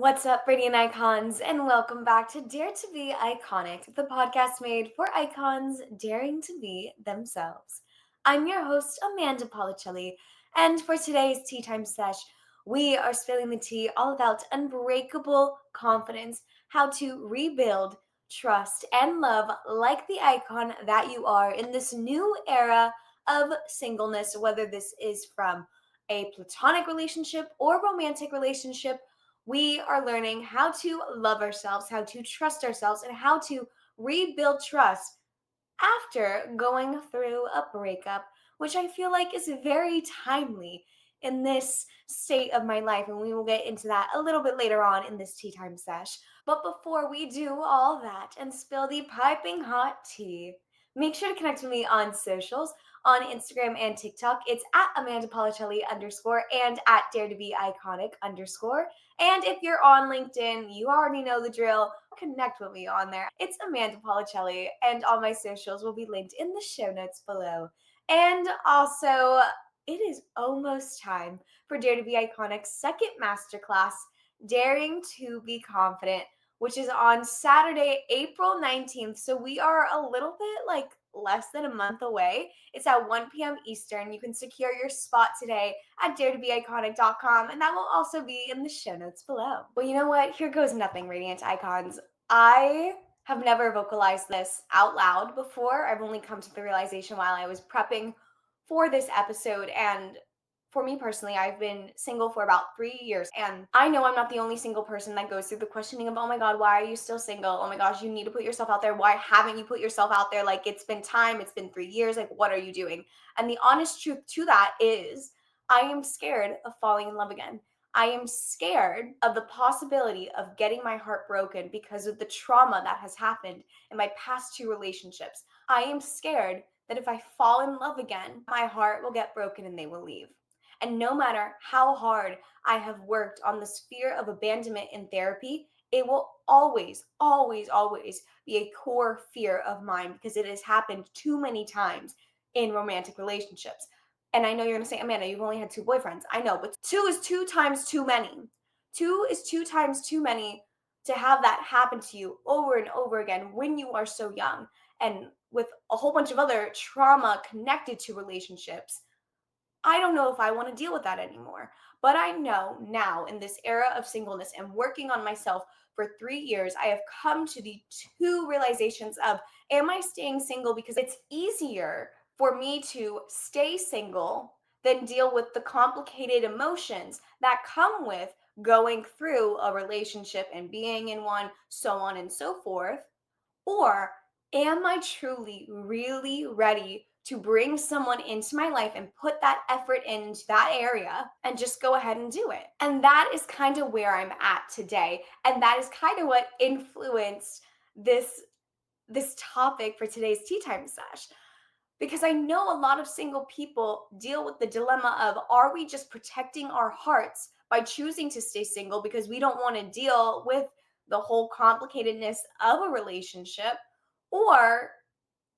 What's up, Radiant Icons, and welcome back to Dare to Be Iconic, the podcast made for icons daring to be themselves. I'm your host, Amanda Policelli, and for today's Tea Time Sesh, we are spilling the tea all about unbreakable confidence, how to rebuild trust and love like the icon that you are in this new era of singleness, whether this is from a platonic relationship or romantic relationship. We are learning how to love ourselves, how to trust ourselves, and how to rebuild trust after going through a breakup, which I feel like is very timely in this state of my life. And we will get into that a little bit later on in this tea time sesh. But before we do all that and spill the piping hot tea, make sure to connect with me on socials. On Instagram and TikTok, it's at Amanda Policelli _ and at Dare to Be Iconic _. And if you're on LinkedIn, you already know the drill. Connect with me on there. It's Amanda Policelli, and all my socials will be linked in the show notes below. And also, it is almost time for Dare to Be Iconic's second masterclass, Daring to Be Confident, which is on Saturday, April 19th. So we are a little bit less than a month away. It's at 1 p.m. Eastern. You can secure your spot today at dareToBeIconic.com, and that will also be in the show notes below. Well, you know what? Here goes nothing, Radiant Icons. I have never vocalized this out loud before. I've only come to the realization while I was prepping for this episode, and for me personally, I've been single for about 3 years, and I know I'm not the only single person that goes through the questioning of, oh my God, why are you still single? Oh my gosh, you need to put yourself out there. Why haven't you put yourself out there? Like, it's been time, it's been 3 years. Like, what are you doing? And the honest truth to that is, I am scared of falling in love again. I am scared of the possibility of getting my heart broken because of the trauma that has happened in my past two relationships. I am scared that if I fall in love again, my heart will get broken and they will leave. And no matter how hard I have worked on this fear of abandonment in therapy, it will always, always, always be a core fear of mine because it has happened too many times in romantic relationships. And I know you're going to say, Amanda, you've only had two boyfriends. I know, but two is two times too many. Two is two times too many to have that happen to you over and over again when you are so young. And with a whole bunch of other trauma connected to relationships, I don't know if I want to deal with that anymore. But I know now in this era of singleness and working on myself for 3 years, I have come to the two realizations of, am I staying single because it's easier for me to stay single than deal with the complicated emotions that come with going through a relationship and being in one, so on and so forth? Or am I truly, really ready to bring someone into my life and put that effort into that area and just go ahead and do it? And that is kind of where I'm at today. And that is kind of what influenced this topic for today's tea time sesh. Because I know a lot of single people deal with the dilemma of, are we just protecting our hearts by choosing to stay single because we don't want to deal with the whole complicatedness of a relationship? Or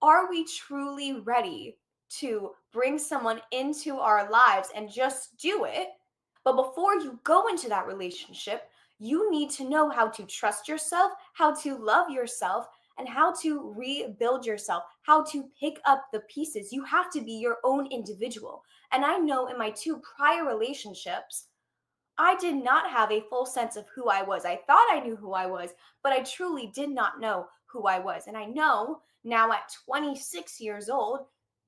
are we truly ready to bring someone into our lives and just do it? But before you go into that relationship, you need to know how to trust yourself, how to love yourself, and how to rebuild yourself, how to pick up the pieces. You have to be your own individual. And I know in my two prior relationships, I did not have a full sense of who I was. I thought I knew who I was, but I truly did not know who I was. And I know now at 26 years old,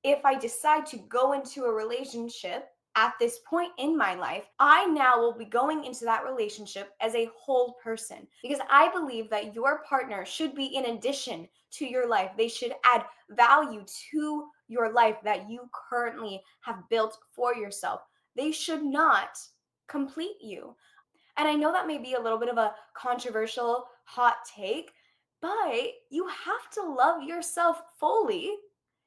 if I decide to go into a relationship at this point in my life, I now will be going into that relationship as a whole person because I believe that your partner should be in addition to your life. They should add value to your life that you currently have built for yourself. They should not complete you. And I know that may be a little bit of a controversial hot take, but you have to love yourself fully.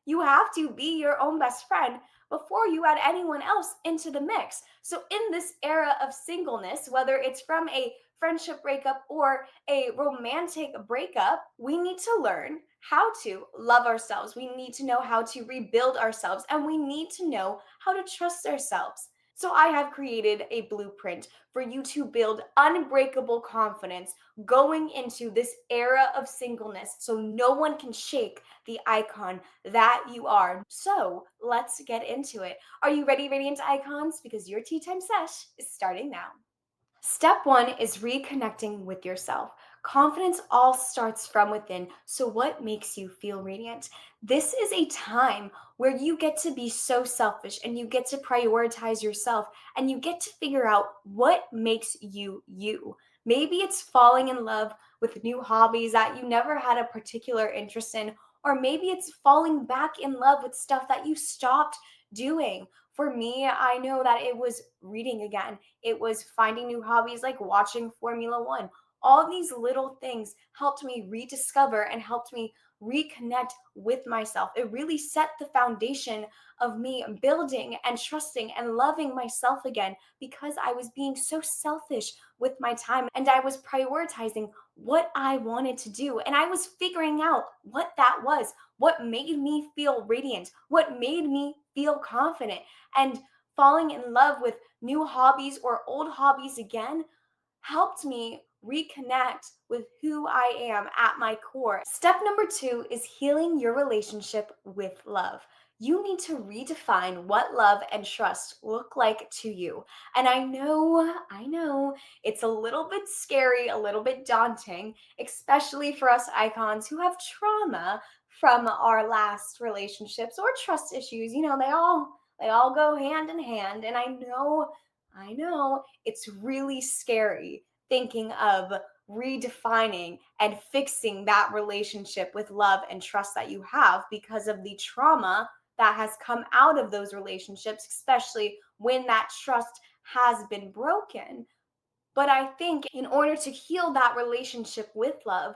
You have to be your own best friend before you add anyone else into the mix. So, in this era of singleness, whether it's from a friendship breakup or a romantic breakup, we need to learn how to love ourselves. We need to know how to rebuild ourselves, and we need to know how to trust ourselves. So I have created a blueprint for you to build unbreakable confidence going into this era of singleness so no one can shake the icon that you are. So let's get into it. Are you ready, Radiant Icons? Because your tea time sesh is starting now. Step one is reconnecting with yourself. Confidence all starts from within. So, what makes you feel radiant? This is a time where you get to be so selfish and you get to prioritize yourself and you get to figure out what makes you you. Maybe it's falling in love with new hobbies that you never had a particular interest in, or maybe it's falling back in love with stuff that you stopped doing. For me, I know that it was reading again. It was finding new hobbies like watching Formula One. All these little things helped me rediscover and helped me reconnect with myself. It really set the foundation of me building and trusting and loving myself again because I was being so selfish with my time and I was prioritizing what I wanted to do. And I was figuring out what that was, what made me feel radiant, what made me feel confident. And falling in love with new hobbies or old hobbies again helped me reconnect with who I am at my core. Step number two is healing your relationship with love. You need to redefine what love and trust look like to you. And I know, it's a little bit scary, a little bit daunting, especially for us icons who have trauma from our last relationships or trust issues. They all go hand in hand. And I know it's really scary thinking of redefining and fixing that relationship with love and trust that you have because of the trauma that has come out of those relationships, especially when that trust has been broken. But I think in order to heal that relationship with love,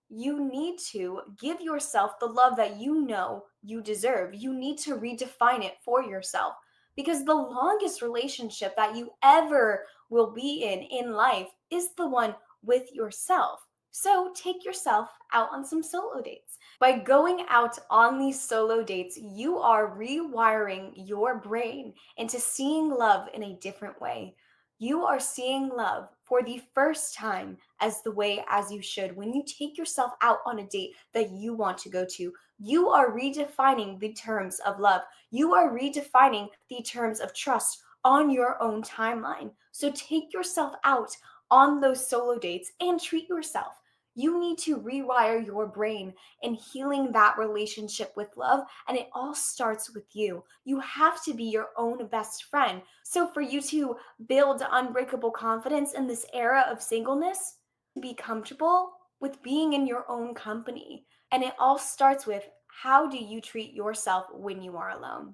you need to give yourself the love that you know you deserve. You need to redefine it for yourself because the longest relationship that you ever will be in life is the one with yourself. So take yourself out on some solo dates. By going out on these solo dates, you are rewiring your brain into seeing love in a different way. You are seeing love for the first time as the way as you should. When you take yourself out on a date that you want to go to, you are redefining the terms of love. You are redefining the terms of trust on your own timeline. So take yourself out on those solo dates and treat yourself. You need to rewire your brain in healing that relationship with love, and it all starts with you. You have to be your own best friend. So, for you to build unbreakable confidence in this era of singleness, be comfortable with being in your own company. And it all starts with, how do you treat yourself when you are alone?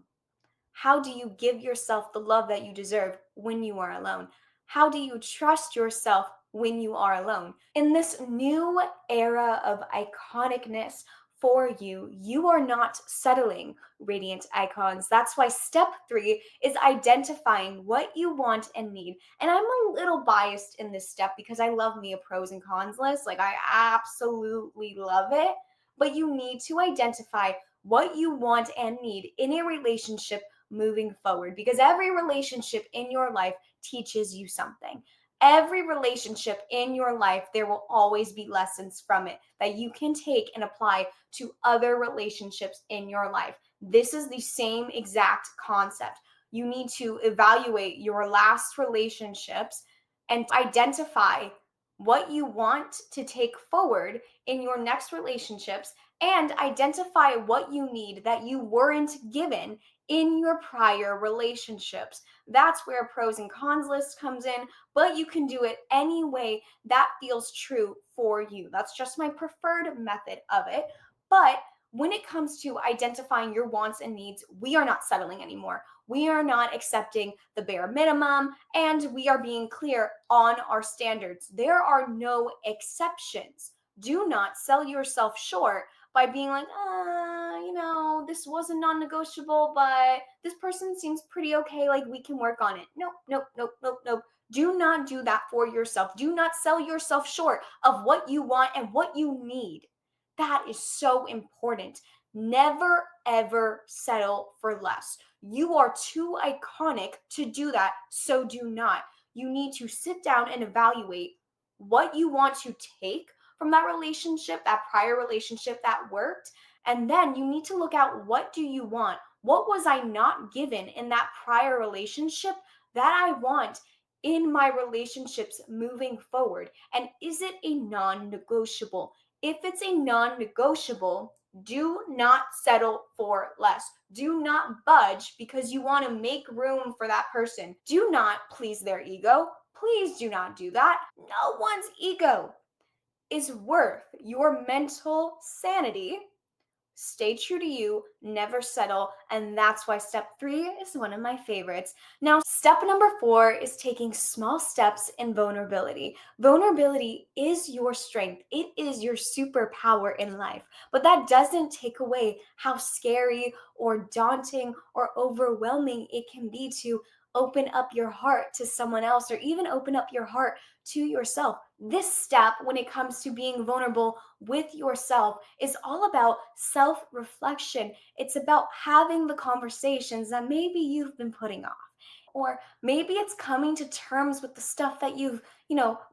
How do you give yourself the love that you deserve when you are alone? How do you trust yourself when you are alone? In this new era of iconicness for you, you are not settling, radiant icons. That's why step three is identifying what you want and need. And I'm a little biased in this step because I love me a pros and cons list. Like, I absolutely love it. But you need to identify what you want and need in a relationship moving forward, because every relationship in your life teaches you something. Every relationship in your life, there will always be lessons from it that you can take and apply to other relationships in your life. This is the same exact concept. You need to evaluate your last relationships and identify what you want to take forward in your next relationships, and identify what you need that you weren't given in your prior relationships. That's where pros and cons list comes in, but you can do it any way that feels true for you. That's just my preferred method of it. But when it comes to identifying your wants and needs, we are not settling anymore. We are not accepting the bare minimum, and we are being clear on our standards. There are no exceptions. Do not sell yourself short by being like, this was a non-negotiable, but this person seems pretty okay. Like, we can work on it. Nope, nope, nope, nope, nope. Do not do that for yourself. Do not sell yourself short of what you want and what you need. That is so important. Never, ever settle for less. You are too iconic to do that, so do not. You need to sit down and evaluate what you want to take from that relationship, that prior relationship that worked, and then you need to look at what do you want? What was I not given in that prior relationship that I want in my relationships moving forward? And is it a non negotiable? If it's a non negotiable, do not settle for less. Do not budge because you want to make room for that person. Do not please their ego. Please do not do that. No one's ego is worth your mental sanity. Stay true to you, never settle. And that's why step 3 is one of my favorites. Now, step number 4 is taking small steps in vulnerability. Vulnerability is your strength, it is your superpower in life. But that doesn't take away how scary or daunting or overwhelming it can be to open up your heart to someone else or even open up your heart to yourself. This step, when it comes to being vulnerable with yourself, is all about self reflection. It's about having the conversations that maybe you've been putting off. Or maybe it's coming to terms with the stuff that you've,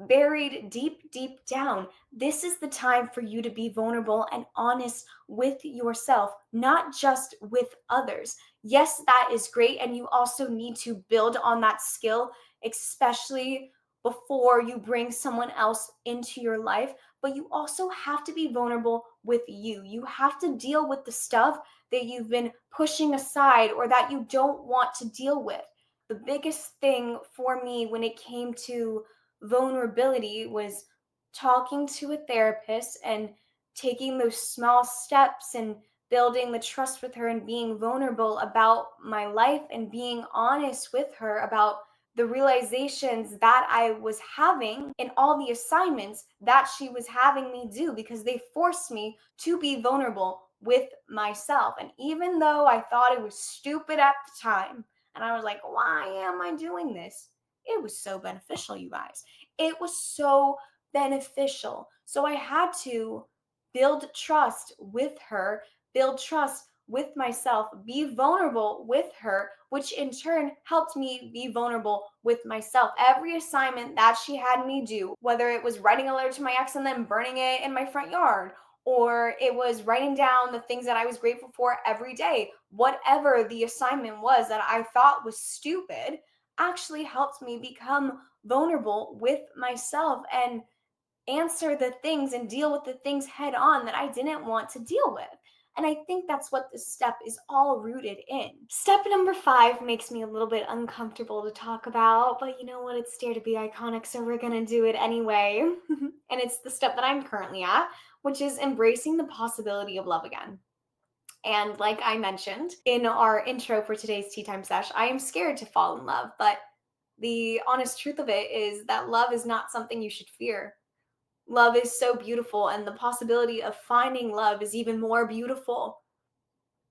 buried deep, deep down. This is the time for you to be vulnerable and honest with yourself, not just with others. Yes, that is great. And you also need to build on that skill, especially before you bring someone else into your life. But you also have to be vulnerable with you. You have to deal with the stuff that you've been pushing aside or that you don't want to deal with. The biggest thing for me when it came to vulnerability was talking to a therapist and taking those small steps and building the trust with her and being vulnerable about my life and being honest with her about the realizations that I was having in all the assignments that she was having me do because they forced me to be vulnerable with myself. And even though I thought it was stupid at the time, and I was like, why am I doing this? It was so beneficial, you guys. It was so beneficial. So I had to build trust with her, build trust with myself, be vulnerable with her, which in turn helped me be vulnerable with myself. Every assignment that she had me do, whether it was writing a letter to my ex and then burning it in my front yard, or it was writing down the things that I was grateful for every day, whatever the assignment was that I thought was stupid, actually helped me become vulnerable with myself and answer the things and deal with the things head on that I didn't want to deal with. And I think that's what this step is all rooted in. Step number 5 makes me a little bit uncomfortable to talk about, but you know what? It's Dare to Be Iconic, so we're gonna do it anyway. And it's the step that I'm currently at, which is embracing the possibility of love again. And like I mentioned in our intro for today's tea time sesh, I am scared to fall in love, but the honest truth of it is that love is not something you should fear. Love is so beautiful, and the possibility of finding love is even more beautiful,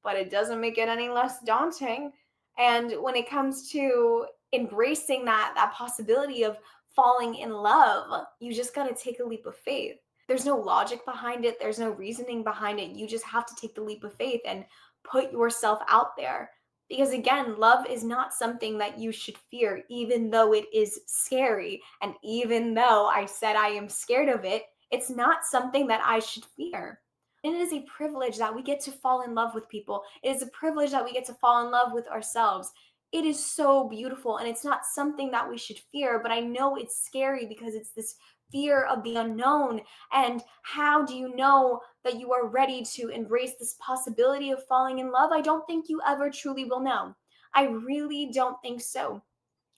but it doesn't make it any less daunting. And when it comes to embracing that possibility of falling in love, you just got to take a leap of faith. There's no logic behind it, there's no reasoning behind it. You just have to take the leap of faith and put yourself out there. Because again, love is not something that you should fear, even though it is scary. And even though I said I am scared of it, it's not something that I should fear. It is a privilege that we get to fall in love with people. It is a privilege that we get to fall in love with ourselves. It is so beautiful, and it's not something that we should fear, but I know it's scary because it's this fear of the unknown. And how do you know that you are ready to embrace this possibility of falling in love? I don't think you ever truly will know. I really don't think so.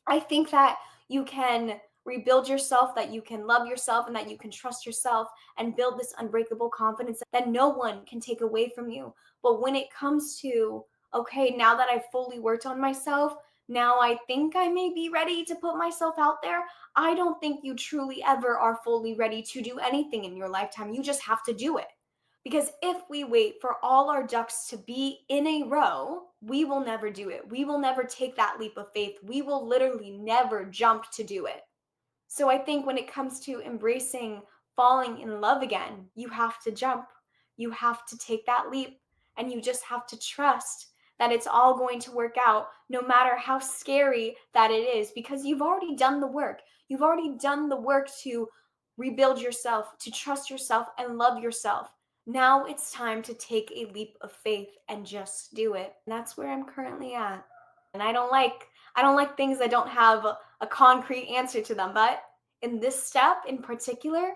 I think that you can rebuild yourself, that you can love yourself, and that you can trust yourself and build this unbreakable confidence that no one can take away from you. But when it comes to, okay, now that I've fully worked on myself, now I think I may be ready to put myself out there. I don't think you truly ever are fully ready to do anything in your lifetime. You just have to do it. Because if we wait for all our ducks to be in a row, we will never do it. We will never take that leap of faith. We will literally never jump to do it. So I think when it comes to embracing falling in love again, you have to jump. You have to take that leap and you just have to trust that it's all going to work out, no matter how scary that it is, because you've already done the work. You've already done the work to rebuild yourself, to trust yourself and love yourself. Now it's time to take a leap of faith and just do it. And that's where I'm currently at. And I don't like things that don't have a concrete answer to them, but in this step in particular,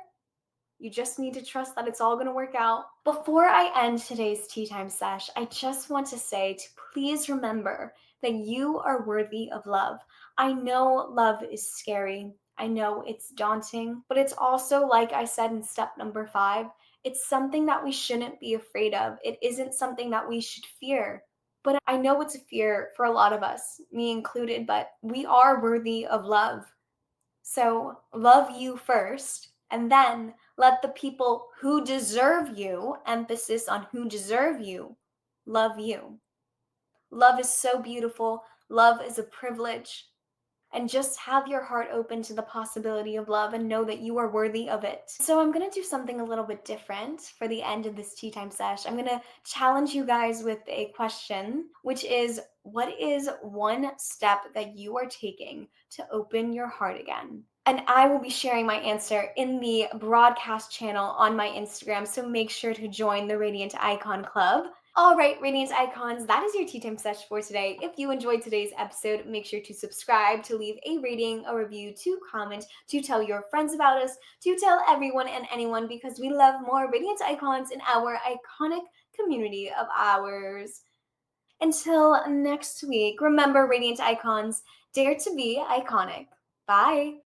you just need to trust that it's all going to work out. Before I end today's tea time sesh, I just want to say to please remember that you are worthy of love. I know love is scary. I know it's daunting, but it's also, like I said in step number 5, it's something that we shouldn't be afraid of. It isn't something that we should fear. But I know it's a fear for a lot of us, me included, but we are worthy of love. So love you first, and then let the people who deserve you, emphasis on who deserve you, love you. Love is so beautiful. Love is a privilege. And just have your heart open to the possibility of love and know that you are worthy of it. So I'm going to do something a little bit different for the end of this tea time sesh. I'm going to challenge you guys with a question, which is, what is one step that you are taking to open your heart again? And I will be sharing my answer in the broadcast channel on my Instagram, so make sure to join the Radiant Icon Club. All right, Radiant Icons, that is your tea time session for today. If you enjoyed today's episode, make sure to subscribe, to leave a rating, a review, to comment, to tell your friends about us, to tell everyone and anyone, because we love more Radiant Icons in our iconic community of ours. Until next week, remember, Radiant Icons, dare to be iconic. Bye.